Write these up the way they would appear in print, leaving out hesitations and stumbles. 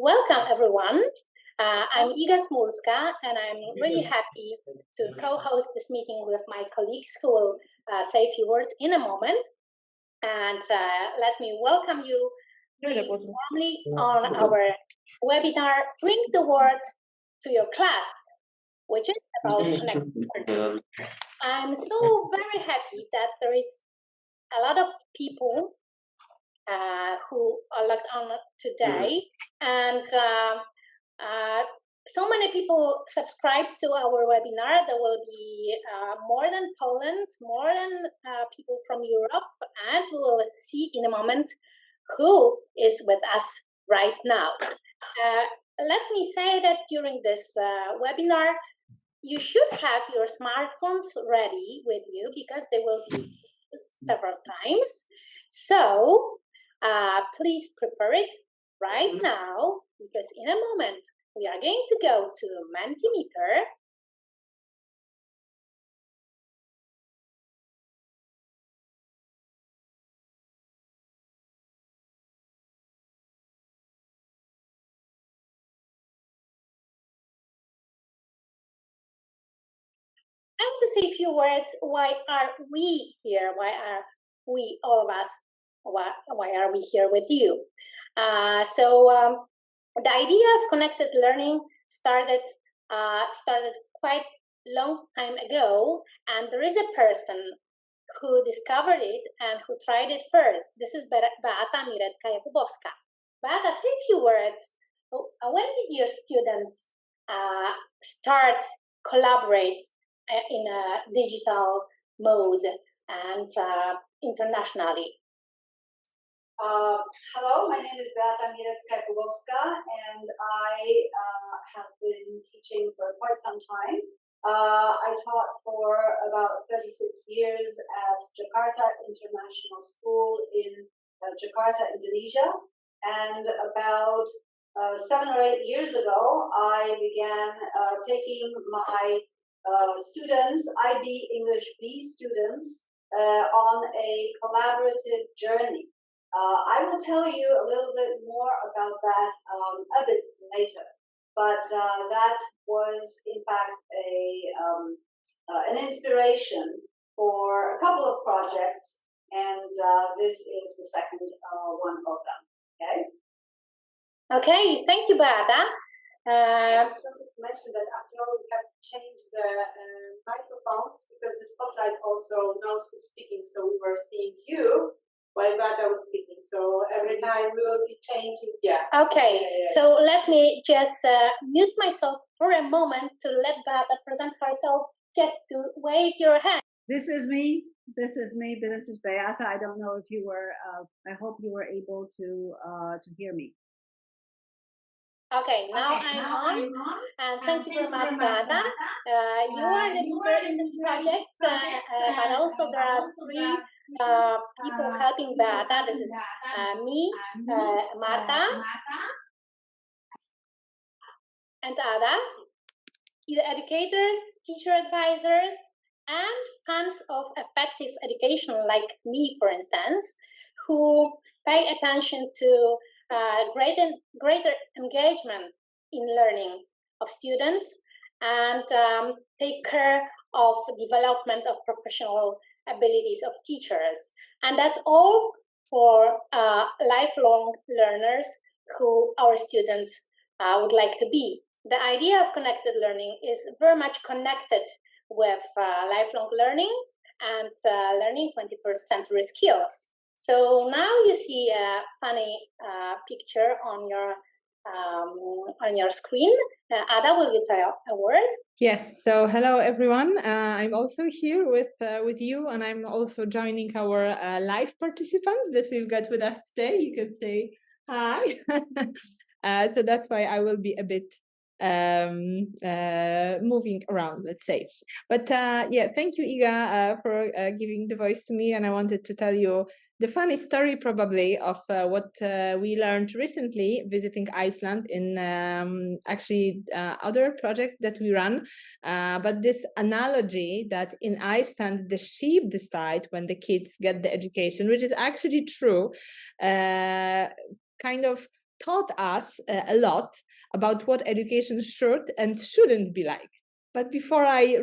Welcome, everyone. I'm Iga Smolska, and I'm really happy to co-host this meeting with my colleagues who will say a few words in a moment. And let me welcome you really warmly on our webinar, Bring the World to Your Class, which is about connected learning. I'm so very happy that there is a lot of people who are logged on today, and so many people subscribe to our webinar. There will be more than Poland, more than people from Europe, and we will see in a moment who is with us right now. Let me say that during this webinar, you should have your smartphones ready with you because they will be used several times. So please prepare it right now, because in a moment we are going to go to Mentimeter. I want to say a few words. Why are we here? Why are we, all of us, why are we here with you? The idea of connected learning started quite long time ago, and there is a person who discovered it and who tried it first. This is Beata Mirecka-Jakubowska. Beata, say a few words. When did your students start collaborate in a digital mode and internationally? Hello, my name is Beata Mirecka-Jakubowska, and I have been teaching for quite some time. I taught for about 36 years at Jakarta International School in Jakarta, Indonesia, and about 7 or 8 years ago, I began taking my students, IB English B students, on a collaborative journey. I will tell you a little bit more about that a bit later, but that was in fact an inspiration for a couple of projects, and this is the second one of them. Okay, thank you, Beata. I just wanted to mention that after all, we have changed the microphones because the spotlight also knows who's speaking, so we were seeing you while Beata was speaking. So every time we will be changing, Okay, so let me just mute myself for a moment to let Beata present herself, just to wave your hand. This is me, this is Beata. I don't know if you were, I hope you were able to hear me. Okay, now I'm on, and thank you very much, Beata. You are the leader in this project, but also there are three people helping Beata. This is me, Marta, and Ada, either educators, teacher advisors, and fans of effective education like me, for instance, who pay attention to greater engagement in learning of students and take care of development of professional abilities of teachers. And that's all for lifelong learners who our students would like to be. The idea of connected learning is very much connected with lifelong learning and learning 21st century skills. So now you see a funny picture on your screen. Ada, will you tell a word? Yes. So hello everyone. I'm also here with you, and I'm also joining our live participants that we've got with us today. You could say hi. So that's why I will be a bit moving around, let's say. But yeah, thank you, Iga, for giving the voice to me. And I wanted to tell you the funny story probably of what we learned recently visiting Iceland in actually other project that we run. But this analogy that in Iceland, the sheep decide when the kids get the education, which is actually true, kind of taught us a lot about what education should and shouldn't be like. But before I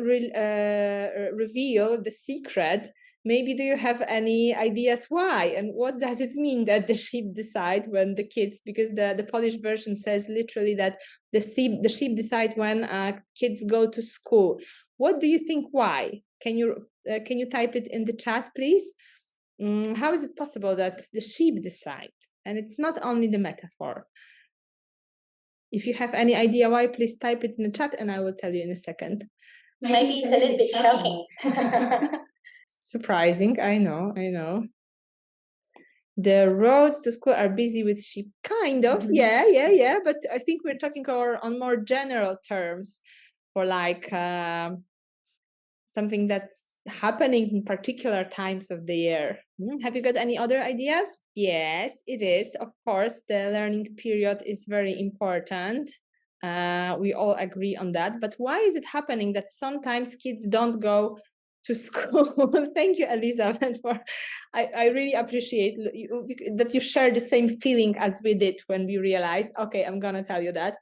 reveal the secret, maybe do you have any ideas why, and what does it mean that the sheep decide when the kids, because the Polish version says literally that the sheep decide when kids go to school. What do you think why? Can you type it in the chat, please? How is it possible that the sheep decide? And it's not only the metaphor. If you have any idea why, please type it in the chat and I will tell you in a second. Maybe it's a little bit shocking. Surprising, I know. The roads to school are busy with sheep, kind of. Yeah. But I think we're talking on more general terms for like something that's happening in particular times of the year. Have you got any other ideas? Yes, it is. Of course, the learning period is very important. We all agree on that. But why is it happening that sometimes kids don't go to school? Thank you, Elizabeth. I really appreciate that you share the same feeling as we did when we realized, okay, I'm going to tell you that.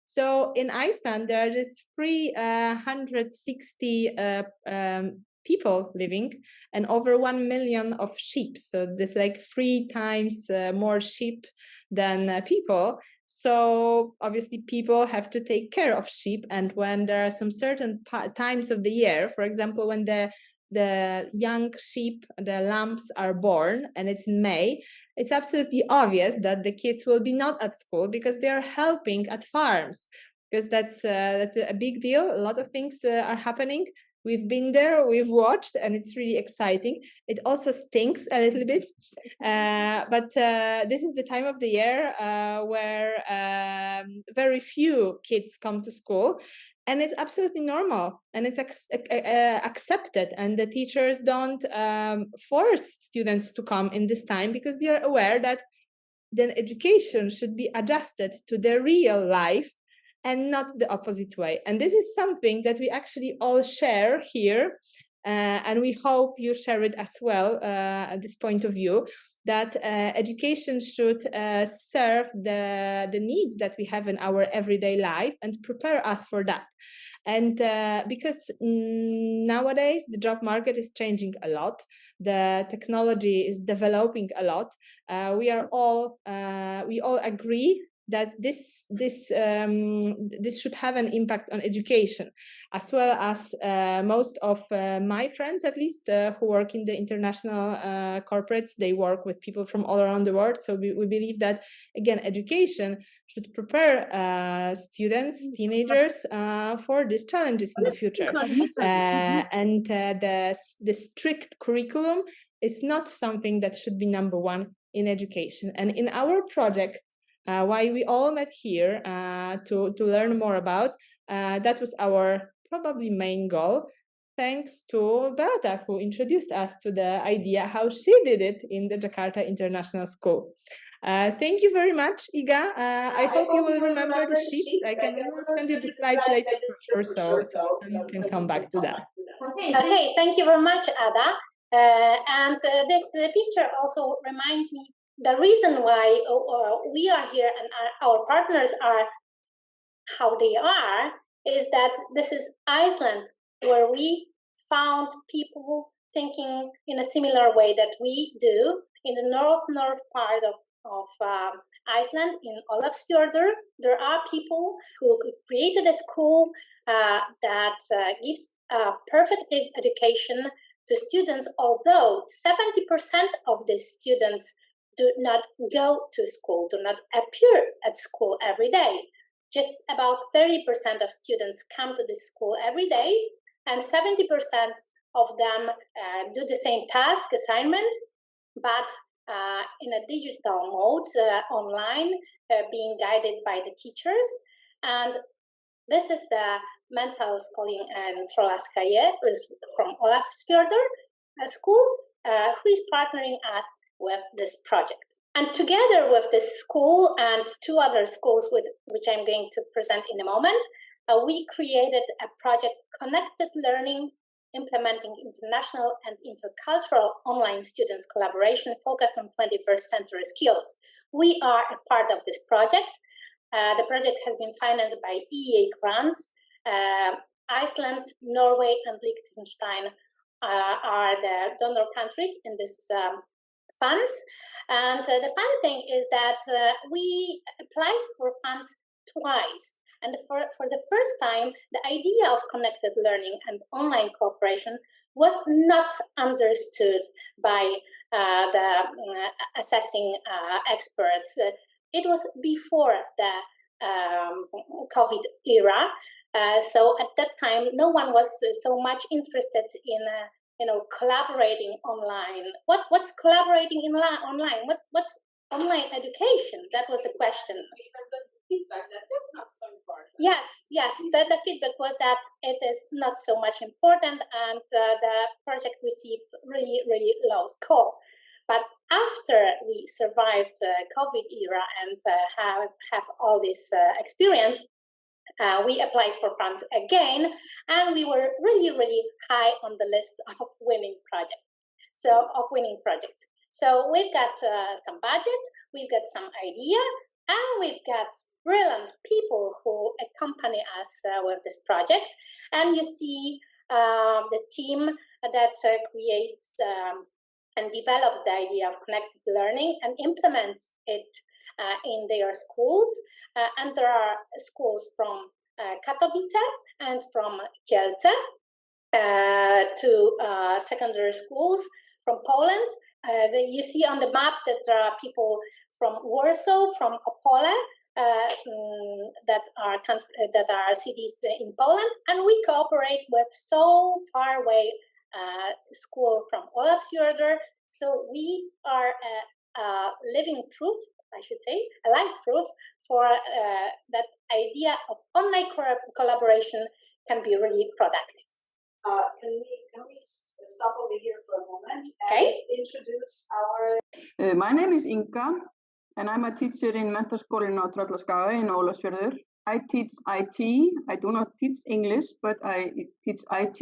So in Iceland, there are just 360 people living and over 1 million of sheep. So there's like 3 times more sheep than people. So obviously people have to take care of sheep. And when there are some certain times of the year, for example, when the young sheep, the lambs are born and it's in May, it's absolutely obvious that the kids will be not at school because they are helping at farms, because that's a big deal. A lot of things are happening. We've been there, we've watched, and it's really exciting. It also stinks a little bit, but this is the time of the year where very few kids come to school. And it's absolutely normal and it's accepted. And the teachers don't force students to come in this time because they are aware that then education should be adjusted to their real life and not the opposite way. And this is something that we actually all share here. And we hope you share it as well at this point of view, that education should serve the needs that we have in our everyday life and prepare us for that. And because nowadays the job market is changing a lot, the technology is developing a lot, we all agree that this should have an impact on education, as well as most of my friends, at least, who work in the international corporates. They work with people from all around the world. So we believe that, again, education should prepare students, teenagers for these challenges in the future. And the strict curriculum is not something that should be number one in education. And in our project, why we all met here to learn more about, that was our probably main goal, thanks to Beata, who introduced us to the idea how she did it in the Jakarta International School. Thank you very much, Iga. I hope you will remember the sheets. I can send you the slides later for sure, so you can come back to that. Okay, thank you very much, Ada. And this picture also reminds me the reason why we are here and our partners are how they are is that this is Iceland, where we found people thinking in a similar way that we do in the north part of Iceland, in Ólafsfjörður. There are people who created a school that gives a perfect education to students, although 70% of these students do not go to school, do not appear at school every day. Just about 30% of students come to this school every day, and 70% of them do the same task assignments, but in a digital mode, online, being guided by the teachers. And this is the mental schooling and Trollaskaje, who is from Ólafsfjörður school, who is partnering us with this project. And together with this school and 2 other schools which I'm going to present in a moment, we created a project, Connected Learning, implementing international and intercultural online students collaboration focused on 21st century skills. We are a part of this project. The project has been financed by EEA Grants. Iceland, Norway, and Liechtenstein are the donor countries in this funds. And the fun thing is that we applied for funds twice. And for the first time, the idea of connected learning and online cooperation was not understood by the assessing experts. It was before the COVID era. So at that time, no one was so much interested in collaborating online. What's collaborating online? What's online education? That was the question. Feedback that's not so important. Yes, the feedback was that it is not so much important, and the project received really low score. But after we survived COVID era and have all this experience, we applied for funds again, and we were really high on the list of winning projects. So we've got some budget, we've got some idea, and we've got brilliant people who accompany us with this project. And you see the team that creates and develops the idea of connected learning and implements it in their schools. And there are schools from Katowice and from Kielce to secondary schools from Poland. You see on the map that there are people from Warsaw, from Opole, that are cities in Poland, and we cooperate with so far away school from Olafsfjordur. So we are a living proof, I should say, a live proof for that idea of online collaboration can be really productive. Can we stop over here for a moment and introduce our... My name is Inga, and I'm a teacher in Menntaskólinn á Tröllaskaga in Ólafsfjörður. I teach IT. I do not teach English, but I teach IT.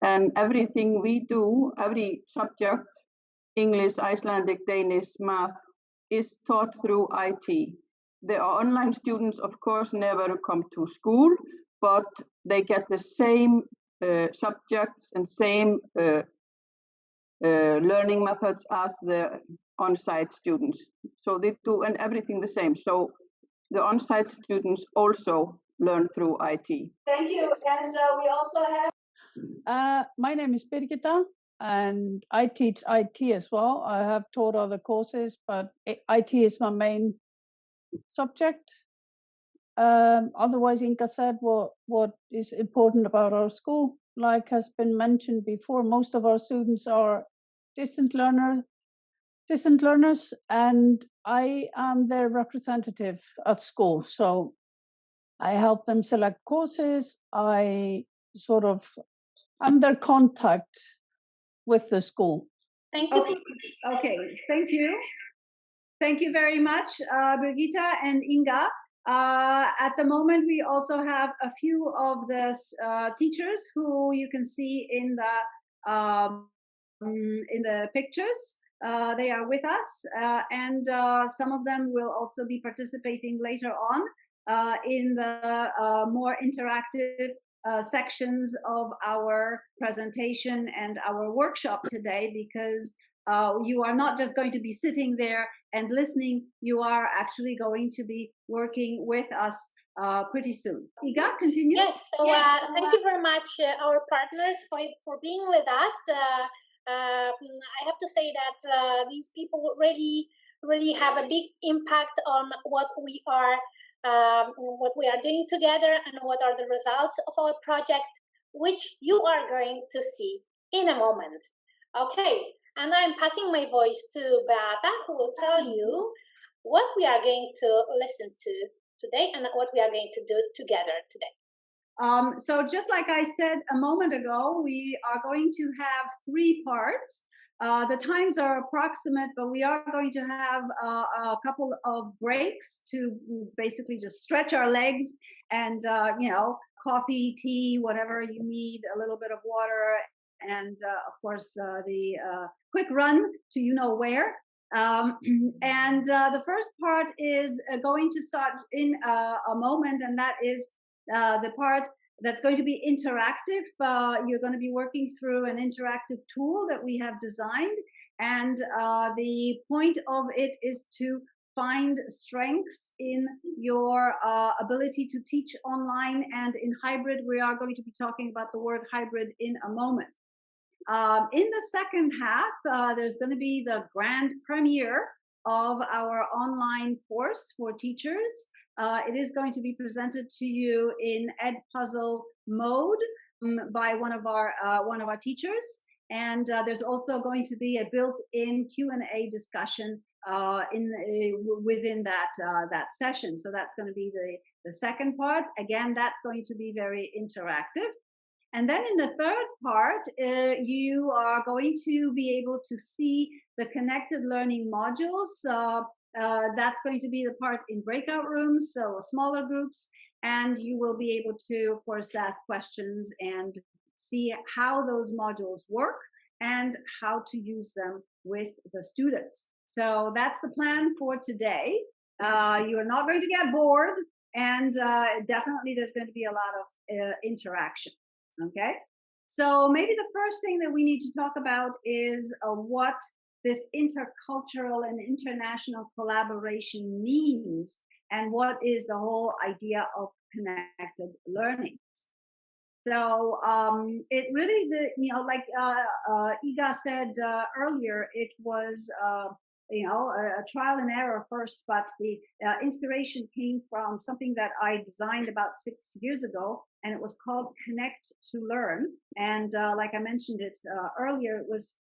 And everything we do, every subject, English, Icelandic, Danish, math, is taught through IT. The online students, of course, never come to school, but they get the same subjects and same learning methods as the on-site students. So they do and everything the same. So the on-site students also learn through IT. Thank you. And we also have... My name is Birgitta, and I teach IT as well. I have taught other courses, but IT is my main subject. Otherwise, Inka said what is important about our school. Like has been mentioned before, most of our students are distant learners, and I am their representative at school. So I help them select courses. I'm their contact with the school. Thank you. Okay, thank you. Thank you very much, Birgitta and Inga. At the moment, we also have a few of the teachers who you can see in the pictures. They are with us, and some of them will also be participating later on in the more interactive sections of our presentation and our workshop today, because you are not just going to be sitting there and listening, you are actually going to be working with us pretty soon. Iga, continue. Yes, thank you very much, our partners, for being with us. I have to say that these people really have a big impact on what we are doing together and what are the results of our project, which you are going to see in a moment. Okay, and I'm passing my voice to Beata, who will tell you what we are going to listen to today and what we are going to do together today. So just like I said a moment ago, we are going to have 3 parts. The times are approximate, but we are going to have a couple of breaks to basically just stretch our legs and, coffee, tea, whatever you need, a little bit of water, and of course the quick run to where. And the first part is going to start in a moment, and that is the part that's going to be interactive. You're going to be working through an interactive tool that we have designed, and the point of it is to find strengths in your ability to teach online and in hybrid. We are going to be talking about the word hybrid in a moment. In the second half, there's going to be the grand premiere of our online course for teachers. It is going to be presented to you in Edpuzzle mode by one of our teachers, and there's also going to be a built-in Q&A discussion within that session. So that's going to be the second part. Again, that's going to be very interactive. And then in the third part, you are going to be able to see the connected learning modules. That's going to be the part in breakout rooms, so smaller groups, and you will be able to, of course, ask questions and see how those modules work and how to use them with the students. So that's the plan for today. You are not going to get bored, and definitely there's going to be a lot of interaction. Okay, so maybe the first thing that we need to talk about is what this intercultural and international collaboration means, and what is the whole idea of connected learning. So it really, like Iga said earlier, it was a trial and error first, but the inspiration came from something that I designed about 6 years ago, and it was called Connect to Learn. And like I mentioned it earlier, it was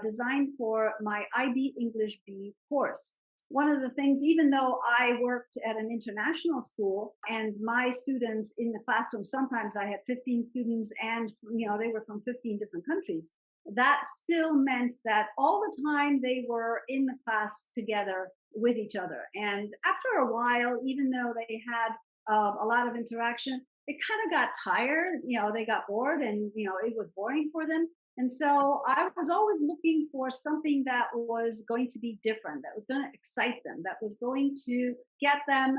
designed for my IB English B course. One of the things, even though I worked at an international school and my students in the classroom, sometimes I had 15 students and they were from 15 different countries, that still meant that all the time they were in the class together with each other. And after a while, even though they had a lot of interaction, it kind of got tired, they got bored, and it was boring for them. And so I was always looking for something that was going to be different, that was going to excite them, that was going to get them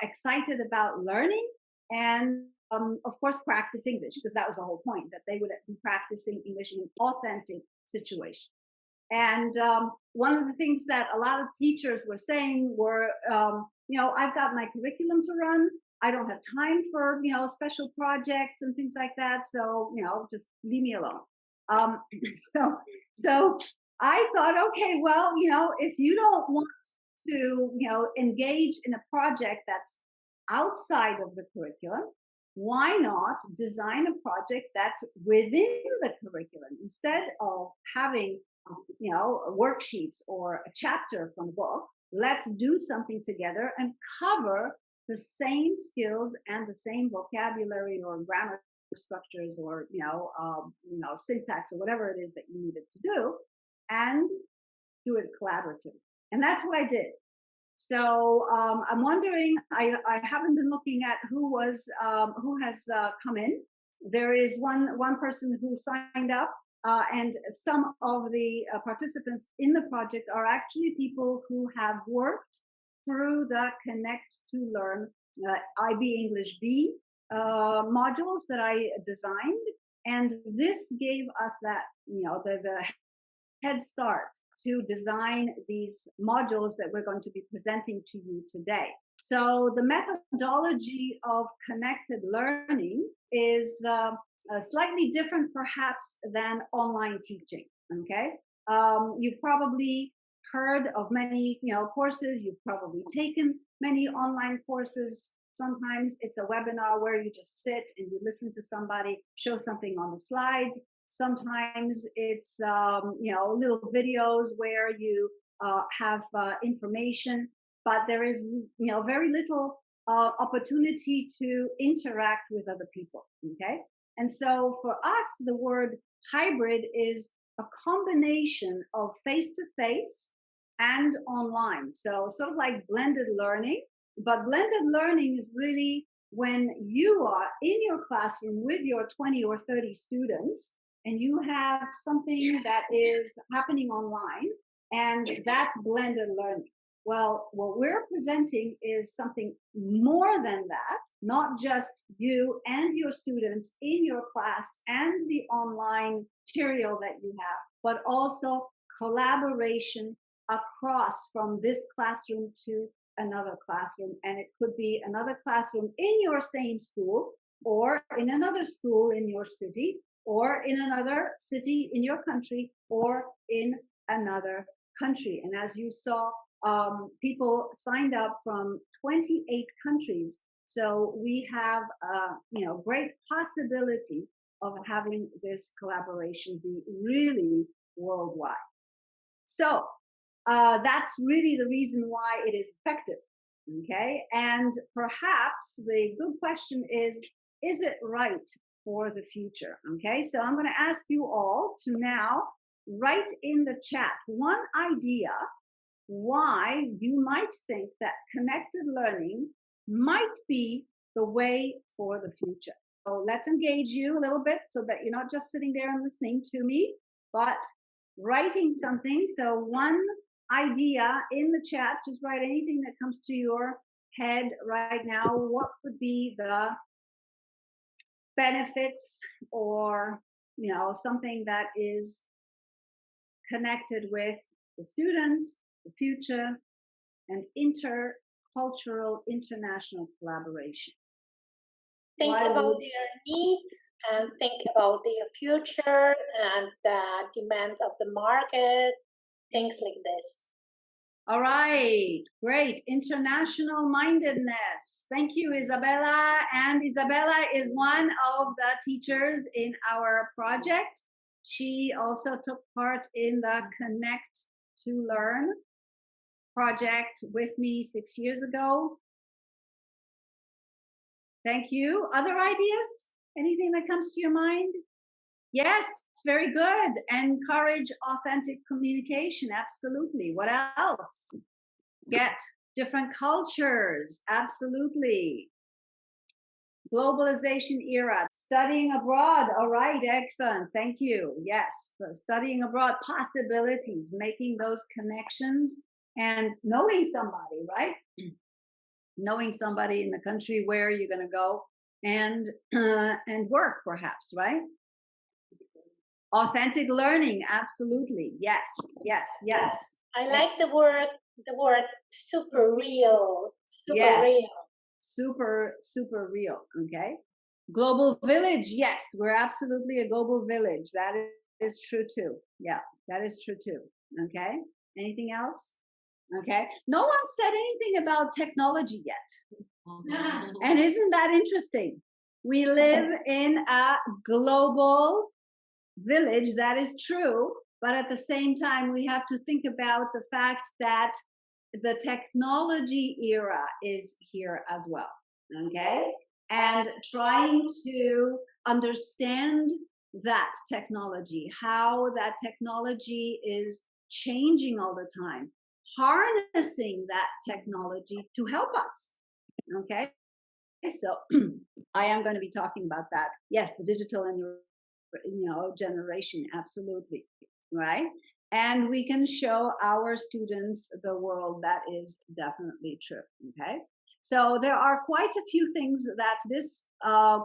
excited about learning and, of course, practice English, because that was the whole point, that they would be practicing English in an authentic situation. And one of the things that a lot of teachers were saying were, I've got my curriculum to run. I don't have time for, special projects and things like that. So, just leave me alone. So I thought, okay, well, if you don't want to, engage in a project that's outside of the curriculum, why not design a project that's within the curriculum instead of having, worksheets or a chapter from a book? Let's do something together and cover the same skills and the same vocabulary or grammar structures or syntax or whatever it is that you needed to do, and do it collaboratively. And that's what I did. So I'm wondering, I haven't been looking at who has come in. There is one person who signed up, and some of the participants in the project are actually people who have worked through the Connect to Learn IB English B modules that I designed, and this gave us that the head start to design these modules that we're going to be presenting to you today. So the methodology of connected learning is slightly different perhaps than online teaching. Okay, you've probably heard of many courses, you've probably taken many online courses. Sometimes it's a webinar where you just sit and you listen to somebody show something on the slides. Sometimes it's little videos where you have information, but there is very little opportunity to interact with other people. Okay, and so for us, the word hybrid is a combination of face-to-face and online. So sort of like blended learning. But blended learning is really when you are in your classroom with your 20 or 30 students and you have something that is happening online, And that's blended learning. Well, what we're presenting is something more than that, not just you and your students in your class and the online material that you have, but also collaboration across from this classroom to another classroom. And it could be another classroom in your same school, or in another school in your city, or in another city in your country, or in another country. And as you saw, people signed up from 28 countries. So we have, great possibility of having this collaboration be really worldwide. So that's really the reason why it is effective. Okay, and perhaps the good question is it right for the future? Okay, so I'm going to ask you all to now write in the chat one idea why you might think that connected learning might be the way for the future. So let's engage you a little bit so that you're not just sitting there and listening to me, but writing something. So one idea in the chat, just write anything that comes to your head right now. What would be the benefits, or something that is connected with the students, the future, and intercultural international collaboration? Think about their needs and think about their future and the demand of the market, things like this. All right, great. International mindedness. Thank you, Isabella. And Isabella is one of the teachers in our project. She also took part in the Connect to Learn project with me 6 years ago. Thank you. Other ideas? Anything that comes to your mind? Yes, very good. Encourage authentic communication. Absolutely. What else? Get different cultures. Absolutely. Globalization era. Studying abroad. All right. Excellent. Thank you. Yes. Studying abroad. Possibilities. Making those connections and knowing somebody, right? Knowing somebody in the country where you're going to go and work, perhaps, right? Authentic learning, absolutely. Yes, yes, yes. I like the word super real. Yes. Real. Super real. Okay. Global village. Yes, we're absolutely a global village. That is true too. Yeah, that is true too. Okay. Anything else? Okay. No one said anything about technology yet. And isn't that interesting? We live in a global village, that is true, but at the same time we have to think about the fact that the technology era is here as well. Okay, and trying to understand that technology, how that technology is changing all the time, harnessing that technology to help us. Okay, so I am going to be talking about that. Yes, the digital and generation, absolutely, right? And we can show our students the world. That is definitely true. Okay, so there are quite a few things that this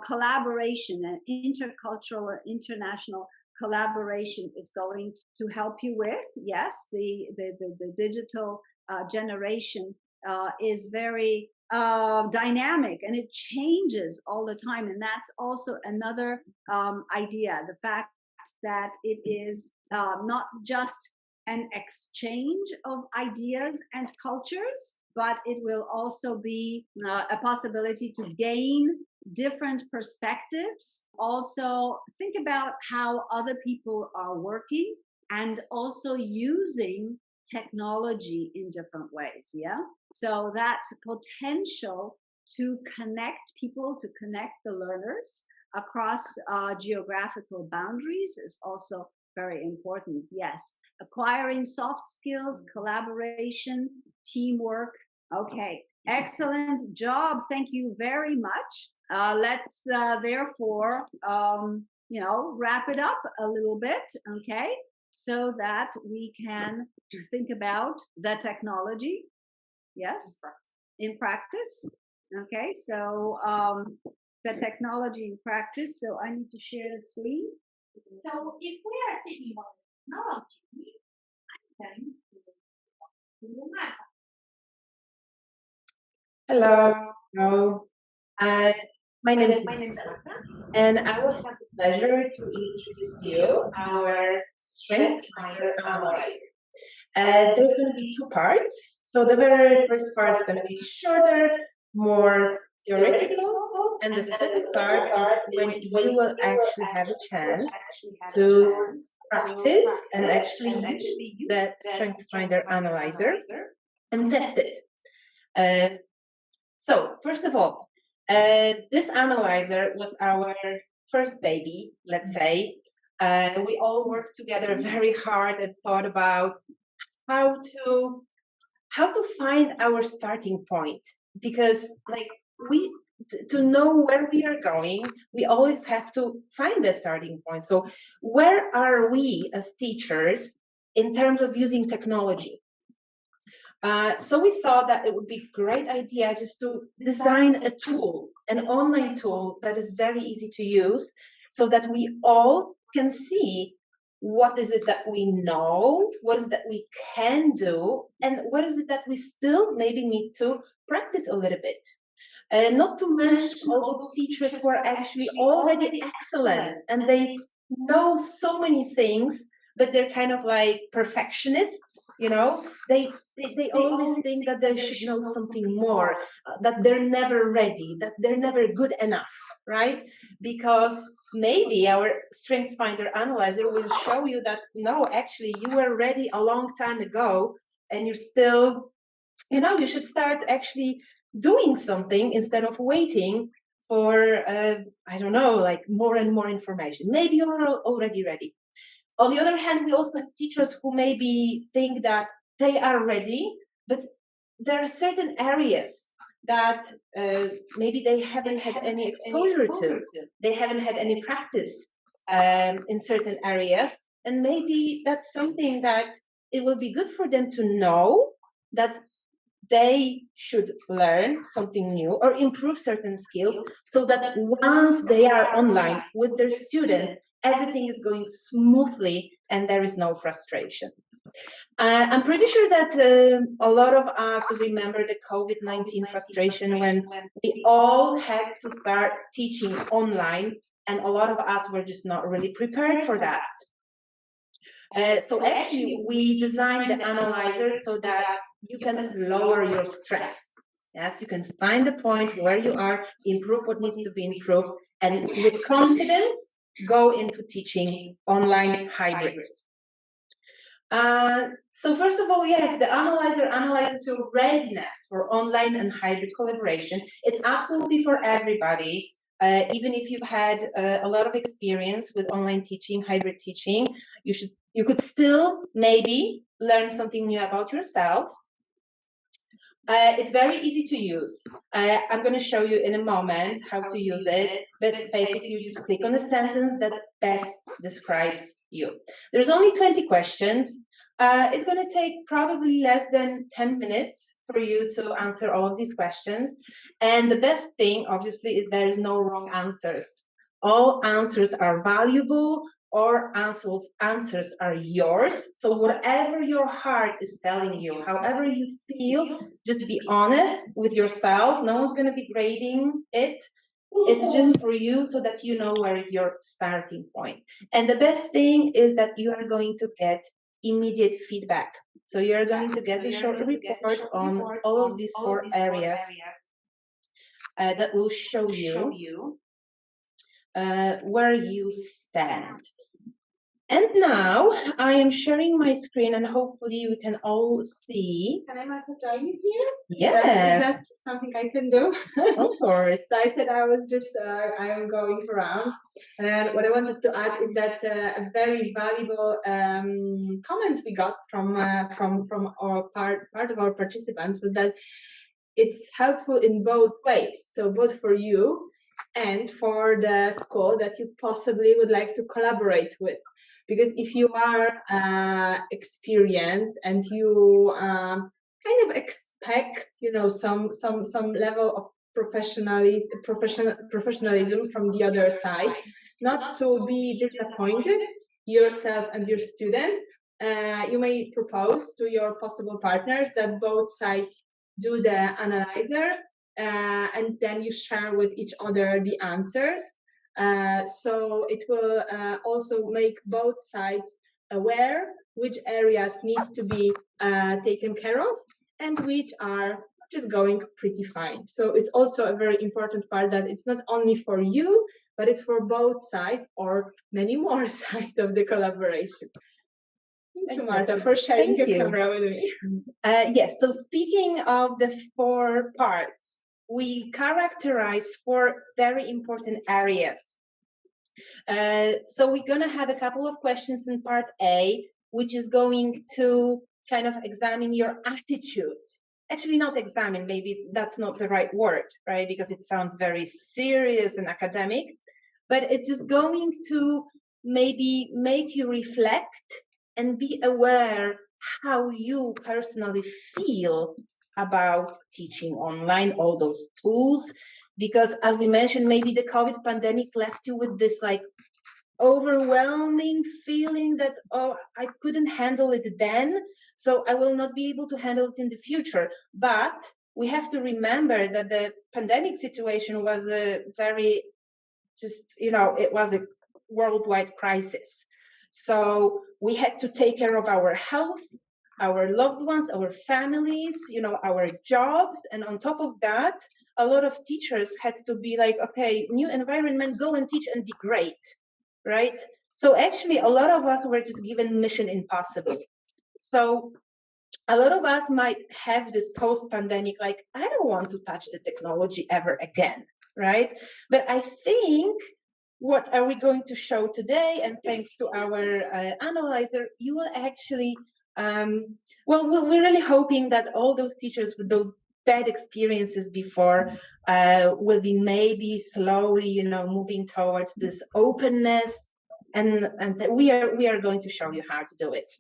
collaboration and intercultural or international collaboration is going to help you with. Yes, the digital generation is very dynamic, and it changes all the time, and that's also another idea, the fact that it is not just an exchange of ideas and cultures, but it will also be a possibility to gain different perspectives, also think about how other people are working, and also using technology in different ways. Yeah, so that potential to connect people, to connect the learners across geographical boundaries is also very important. Yes, acquiring soft skills, collaboration, teamwork. Okay, excellent job. Thank you very much. Let's therefore, wrap it up a little bit. Okay. so that we can think about the technology, yes, in practice. Okay, so the technology in practice. So I need to share the screen. So if we are thinking about technology, then Hello. My name is Marta, and I will have the pleasure to introduce to you our Strength Finder Analyzer. There's going to be two parts. So the very first part is going to be shorter, more theoretical, and the second part is when you will actually have a chance to practice and actually use that Strength Finder Analyzer and test it. So first of all, this analyzer was our first baby, let's say. We all worked together very hard and thought about how to find our starting point, because like to know where we are going, we always have to find the starting point. So where are we as teachers in terms of using technology? So we thought that it would be a great idea just to design a tool, an online tool that is very easy to use, so that we all can see what is it that we know, what is it that we can do, and what is it that we still maybe need to practice a little bit. Not to mention all those teachers who are actually already excellent and they know so many things, but they're kind of like perfectionists, you know. They always think that they should know something more, that they're never ready, that they're never good enough, right? Because maybe our Strengths Finder Analyzer will show you that no, actually you were ready a long time ago, and you're still, you know, you should start actually doing something instead of waiting for I don't know, like more and more information. Maybe you're already ready. On the other hand, we also have teachers who maybe think that they are ready, but there are certain areas that maybe they haven't had any exposure to. They haven't had any practice in certain areas. And maybe that's something that it will be good for them to know, that they should learn something new or improve certain skills, so that once they are online with their students, everything is going smoothly and there is no frustration. I'm pretty sure that a lot of us remember the COVID-19 frustration when we all had to start teaching online, and a lot of us were just not really prepared for that. So actually, we designed the analyzer so that you can lower your stress. Yes, you can find the point where you are, improve what needs to be improved, and with confidence, go into teaching online hybrid. So first of all, yes, the analyzer analyzes your readiness for online and hybrid collaboration. It's absolutely for everybody. Even if you've had a lot of experience with online teaching, hybrid teaching, you could still maybe learn something new about yourself. It's very easy to use. I'm going to show you in a moment how to use it, but basically you just click on the sentence that best describes you. There's only 20 questions. It's going to take probably less than 10 minutes for you to answer all of these questions. And the best thing, obviously, is there is no wrong answers. All answers are valuable, or answers are yours. So whatever your heart is telling you, however you feel, just be honest with yourself. No one's going to be grading it. It's just for you, so that you know where is your starting point. And the best thing is that you are going to get immediate feedback. So you're going to get a short report on all of these 4 areas that will show you where you stand. And now I am sharing my screen, and hopefully we can all see. Can I join you here? Yes. Is that something I can do? Of course. So I said I was just, I am going around. And what I wanted to add is that a very valuable comment we got from our part of our participants was that it's helpful in both ways. So both for you and for the school that you possibly would like to collaborate with. because if you are experienced and you kind of expect, you know, some level of professionalism from the other side, not to be disappointed yourself and your student, you may propose to your possible partners that both sides do the analyzer, and then you share with each other the answers. So it will also make both sides aware which areas need to be taken care of and which are just going pretty fine. So it's also a very important part that it's not only for you, but it's for both sides or many more sides of the collaboration. Thank you, Marta, for sharing your camera with me. Yes, so speaking of the 4 parts, we characterize 4 very important areas. So we're going to have a couple of questions in part A, which is going to kind of examine your attitude. Actually, not examine, maybe that's not the right word, right? Because it sounds very serious and academic, but it's just going to maybe make you reflect and be aware how you personally feel about teaching online, all those tools. Because as we mentioned, maybe the COVID pandemic left you with this like overwhelming feeling that, oh, I couldn't handle it then, so I will not be able to handle it in the future. But we have to remember that the pandemic situation was a very, just, you know, it was a worldwide crisis. So we had to take care of our health, our loved ones, our families, you know, our jobs. And on top of that, a lot of teachers had to be like, okay, new environment, go and teach and be great, right? So actually, a lot of us were just given mission impossible. So a lot of us might have this post-pandemic, like, I don't want to touch the technology ever again, right? But I think what are we going to show today, and thanks to our analyzer, you will actually, well, we're really hoping that all those teachers with those bad experiences before will be maybe slowly, you know, moving towards this openness, and we are going to show you how to do it.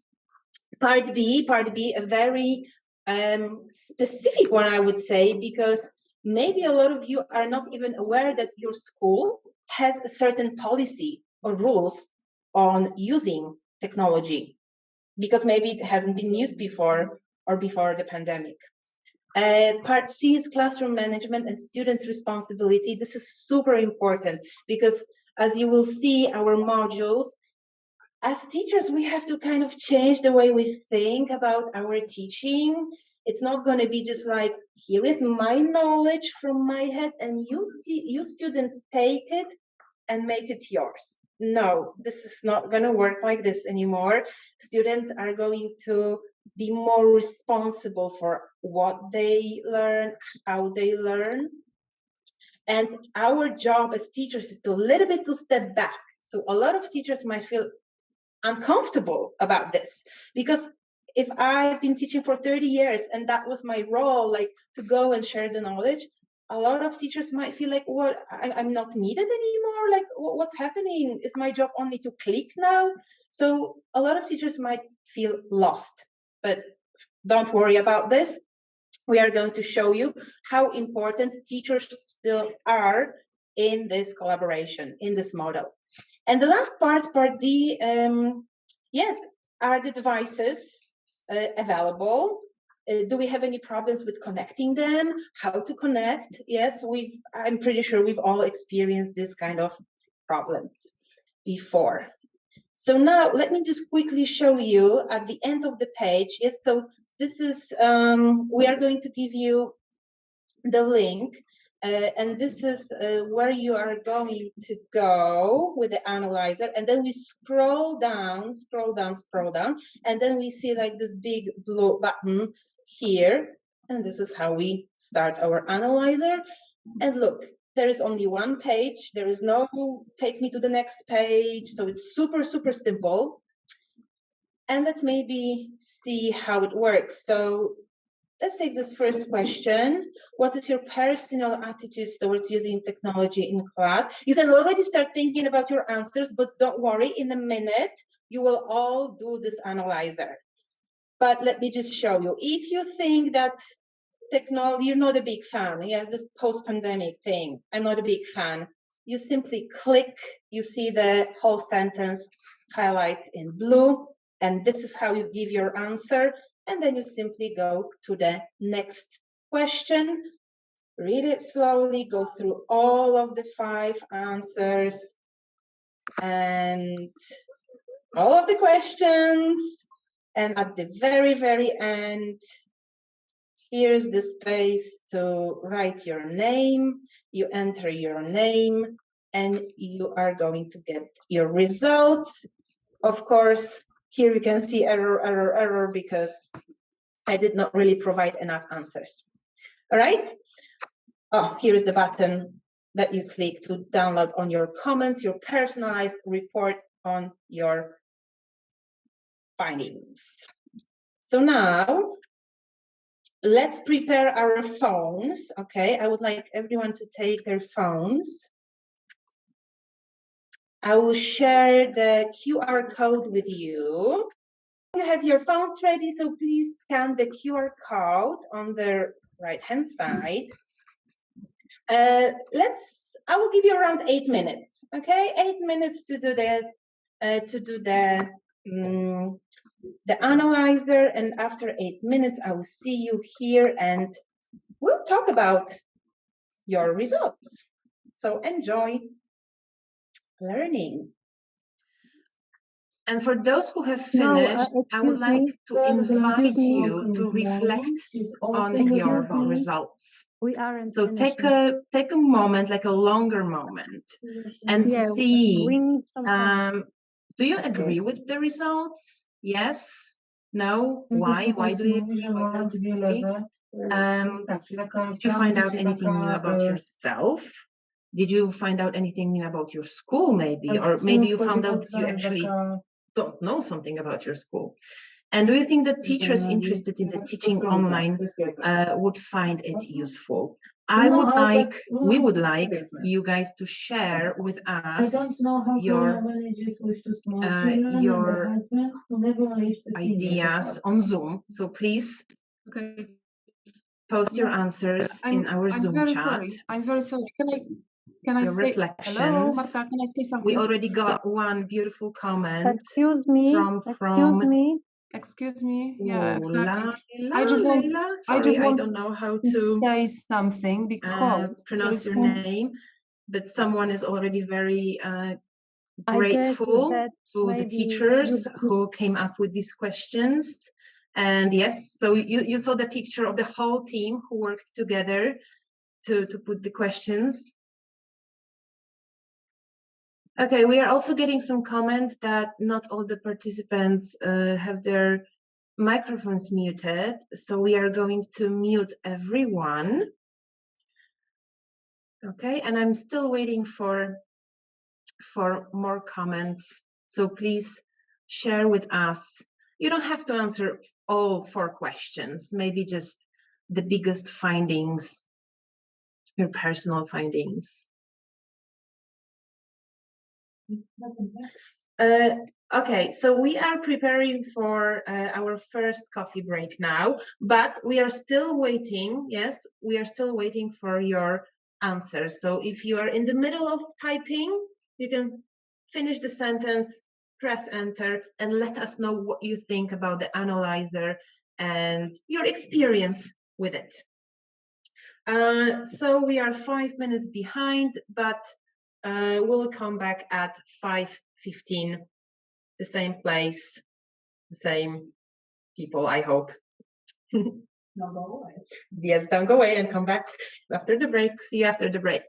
Part B, a very specific one, I would say, because maybe a lot of you are not even aware that your school has a certain policy or rules on using technology, because maybe it hasn't been used before or before the pandemic. Part C is classroom management and students' responsibility. This is super important because, as you will see, our modules, as teachers, we have to kind of change the way we think about our teaching. It's not going to be just like, here is my knowledge from my head and you students take it and make it yours. No, this is not going to work like this anymore. Students are going to be more responsible for what they learn, how they learn. And our job as teachers is to a little bit to step back. So a lot of teachers might feel uncomfortable about this, because if I've been teaching for 30 years and that was my role, like to go and share the knowledge, a lot of teachers might feel like, well, I'm not needed anymore. Like, what's happening? Is my job only to click now? So a lot of teachers might feel lost, but don't worry about this. We are going to show you how important teachers still are in this collaboration, in this model. And the last part, part D, yes, are the devices available? Do we have any problems with connecting them? How to connect? Yes, I'm pretty sure we've all experienced this kind of problems before. So now let me just quickly show you at the end of the page. Yes, so this is, we are going to give you the link. And this is where you are going to go with the analyzer, and then we scroll down, and then we see like this big blue button here, and this is how we start our analyzer. And look, there is only one page, there is no take me to the next page, so it's super simple. And let's maybe see how it works. So let's take this first question. What is your personal attitude towards using technology in class? You can already start thinking about your answers, but don't worry, in a minute, you will all do this analyzer. But let me just show you. If you think that technology, you're not a big fan, yes, this post-pandemic thing, I'm not a big fan, you simply click, you see the whole sentence highlights in blue, and this is how you give your answer, and then you simply go to the next question, read it slowly, go through all of the 5 answers, and all of the questions, and at the very, very end, here's the space to write your name. You enter your name and you are going to get your results. Of course, here you can see error, error, error, because I did not really provide enough answers. All right. Oh, here's the button that you click to download on your comments, your personalized report on your findings. So now, let's prepare our phones, okay? I would like everyone to take their phones. I will share the QR code with you. You have your phones ready, so please scan the QR code on the right-hand side. I will give you around 8 minutes, okay? 8 minutes to do the analyzer, and after 8 minutes, I will see you here and we'll talk about your results. So enjoy learning. And for those who have finished, I would like to invite you to reflect on your results. So take a moment, like a longer moment, and see, do you agree with the results? Yes? No? Why? Why do you agree? Why don't you agree? Did you find out anything new about yourself? Did you find out anything new about your school, maybe? Or maybe you found out you actually don't know something about your school. And do you think that teachers interested in the teaching online would find it useful? We would like you guys to share with us your ideas on Zoom. So please post your answers in our Zoom chat. I'm very sorry. Can I your say reflections. hello, Marta? Can I say something? We already got one beautiful comment. Excuse me. From Excuse me. Yeah, exactly. I just want don't know how to say something because pronounce your name, but someone is already very grateful to the teachers who came up with these questions. And yes, so you saw the picture of the whole team who worked together to put the questions. Okay, we are also getting some comments that not all the participants have their microphones muted, so we are going to mute everyone. Okay, and I'm still waiting for more comments, so please share with us. You don't have to answer all 4 questions, maybe just the biggest findings, your personal findings. Okay, so we are preparing for our first coffee break now, but we are still waiting. Yes, we are still waiting for your answers. So if you are in the middle of typing, you can finish the sentence, press enter, and let us know what you think about the analyzer and your experience with it. So we are 5 minutes behind, but we'll come back at 5:15, the same place, the same people, I hope. Don't go away. Yes, don't go away and come back after the break. See you after the break.